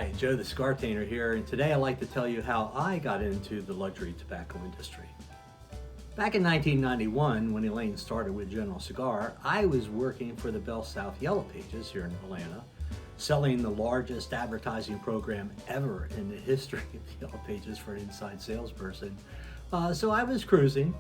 Hi, Joe the Cigartainer here, and today I'd like to tell you how I got into the luxury tobacco industry. Back in 1991, when Elaine started with General Cigar, I was working for the Bell South Yellow Pages here in Atlanta, selling the largest advertising program ever in the history of the Yellow Pages for an inside salesperson. So I was cruising.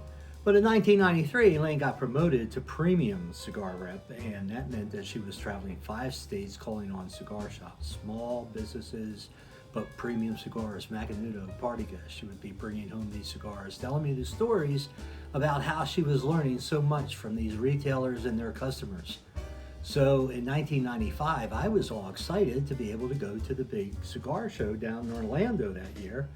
But in 1993, Elaine got promoted to premium cigar rep, and that meant that she was traveling 5 states calling on cigar shops, small businesses, but premium cigars, Macanudo, party guests. She would be bringing home these cigars, telling me the stories about how she was learning so much from these retailers and their customers. So in 1995, I was all excited to be able to go to the big Cigar Show down in Orlando that year.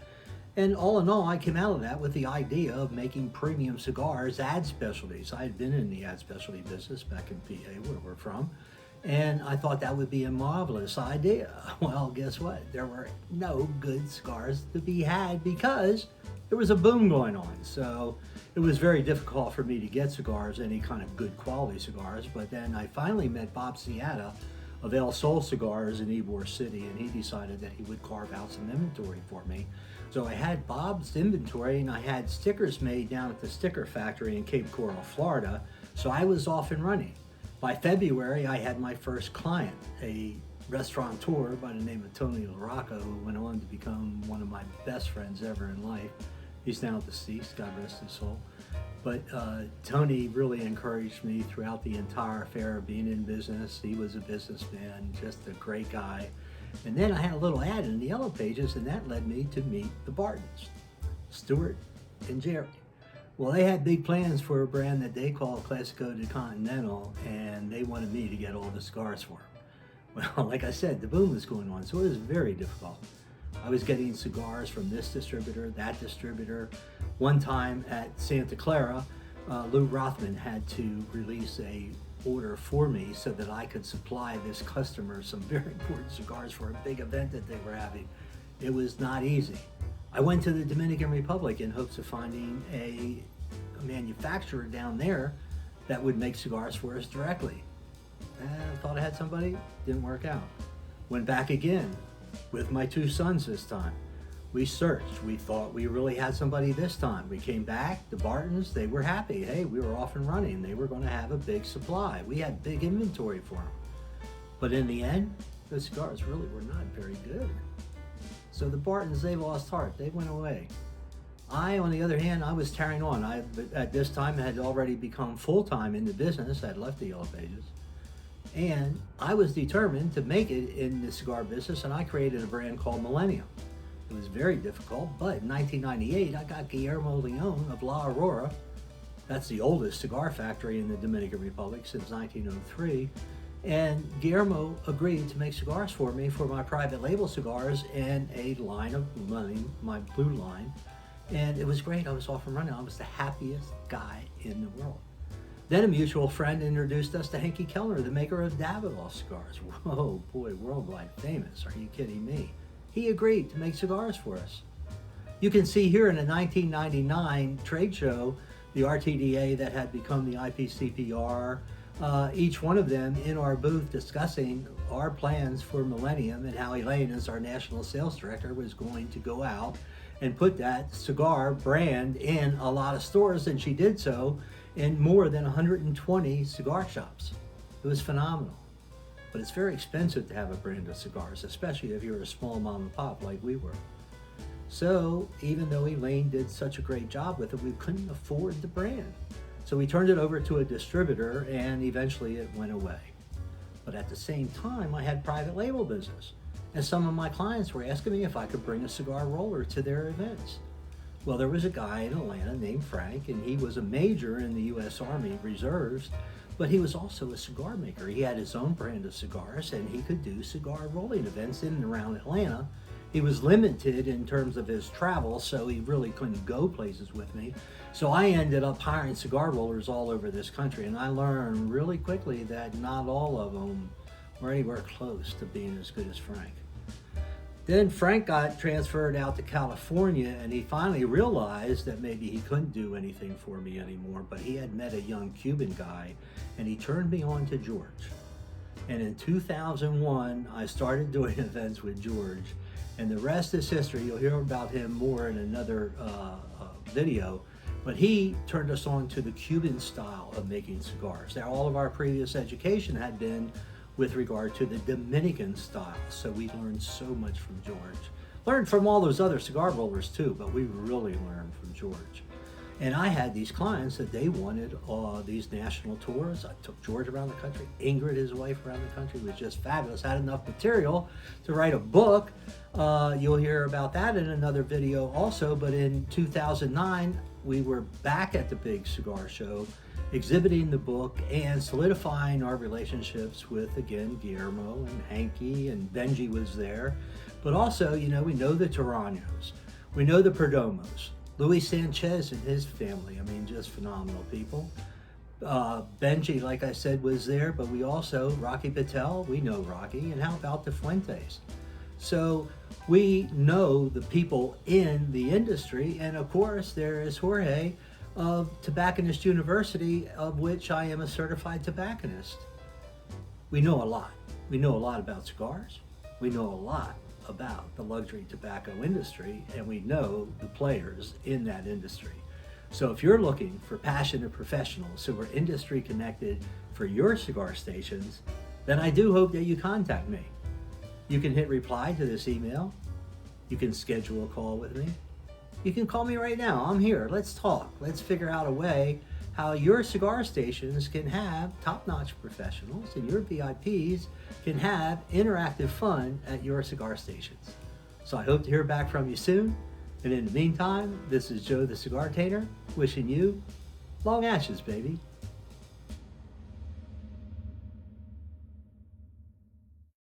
And all in all, I came out of that with the idea of making premium cigars ad specialties. I had been in the ad specialty business back in PA, where we're from, and I thought that would be a marvelous idea. Well, guess what? There were no good cigars to be had because there was a boom going on. So it was very difficult for me to get cigars, any kind of good quality cigars. But then I finally met Bob Ciata of El Sol Cigars in Ybor City, and he decided that he would carve out some inventory for me. So I had Bob's inventory, and I had stickers made down at the sticker factory in Cape Coral, Florida. So I was off and running. By February, I had my first client, a restaurateur by the name of Tony LaRocca, who went on to become one of my best friends ever in life. He's now deceased, God rest his soul. But Tony really encouraged me throughout the entire affair of being in business. He was a businessman, just a great guy. And then I had a little ad in the Yellow Pages, and that led me to meet the Bartons, Stuart and Jerry. Well, they had big plans for a brand that they call Classico de Continental, and they wanted me to get all the cigars for them. Well, like I said, the boom was going on, so it was very difficult. I was getting cigars from this distributor, that distributor. One time at Santa Clara, Lou Rothman had to release a order for me so that I could supply this customer some very important cigars for a big event that they were having. It was not easy. I went to the Dominican Republic in hopes of finding a manufacturer down there that would make cigars for us directly. I thought I had somebody, didn't work out. Went back again with my 2 sons this time. We searched. We thought we really had somebody this time. We came back, the Bartons, they were happy. Hey, we were off and running. They were going to have a big supply. We had big inventory for them. But in the end, the cigars really were not very good. So the Bartons, they lost heart. They went away. I, on the other hand, I was tearing on. I, at this time, had already become full-time in the business. I'd left the Yellow Pages. And I was determined to make it in the cigar business, and I created a brand called Millennium. It was very difficult, but in 1998, I got Guillermo Leon of La Aurora. That's the oldest cigar factory in the Dominican Republic since 1903. And Guillermo agreed to make cigars for me for my private label cigars and a line of Millennium, my blue line. And it was great. I was off and running. I was the happiest guy in the world. Then a mutual friend introduced us to hankykeller, the maker of Davidoff cigars. Whoa, boy, worldwide famous. Are you kidding me? He agreed to make cigars for us. You can see here in the 1999 trade show, the RTDA that had become the IPCPR, each one of them in our booth discussing our plans for Millennium and how Elaine, as our national sales director, was going to go out and put that cigar brand in a lot of stores, and she did so in more than 120 cigar shops. It was phenomenal. But it's very expensive to have a brand of cigars, especially if you're a small mom and pop like we were. So even though Elaine did such a great job with it, we couldn't afford the brand. So we turned it over to a distributor, and eventually it went away. But at the same time, I had private label business, and some of my clients were asking me if I could bring a cigar roller to their events. Well, there was a guy in Atlanta named Frank, and he was a major in the U.S. Army Reserves, but he was also a cigar maker. He had his own brand of cigars, and he could do cigar rolling events in and around Atlanta. He was limited in terms of his travel, so he really couldn't go places with me. So I ended up hiring cigar rollers all over this country, and I learned really quickly that not all of them were anywhere close to being as good as Frank. Then Frank got transferred out to California, and he finally realized that maybe he couldn't do anything for me anymore, but he had met a young Cuban guy, and he turned me on to George. And in 2001, I started doing events with George, and the rest is history. You'll hear about him more in another video, but he turned us on to the Cuban style of making cigars. Now, all of our previous education had been with regard to the Dominican style, so we learned so much from George. Learned from all those other cigar rollers too, but we really learned from George. And I had these clients that they wanted these national tours. I took George around the country. Ingrid, his wife, around the country. It was just fabulous. Had enough material to write a book. You'll hear about that in another video also. But in 2009, we were back at the big cigar show, exhibiting the book and solidifying our relationships with, again, Guillermo and Hanky, and Benji was there. But also, you know, we know the Tiranos. We know the Perdomos. Luis Sanchez and his family, I mean, just phenomenal people. Benji, like I said, was there, but we also, Rocky Patel, we know Rocky, and how about the Fuentes? So we know the people in the industry, and of course there is Jorge of Tobacconist University, of which I am a certified tobacconist. We know a lot. We know a lot about cigars. We know a lot about the luxury tobacco industry, and we know the players in that industry. So if you're looking for passionate professionals who are industry connected for your cigar stations, then I do hope that you contact me. You can hit reply to this email. You can schedule a call with me. You can call me right now. I'm here. Let's talk. Let's figure out a way how your cigar stations can have top-notch professionals and your VIPs can have interactive fun at your cigar stations. So I hope to hear back from you soon. And in the meantime, this is Joe the Cigartainer wishing you long ashes, baby.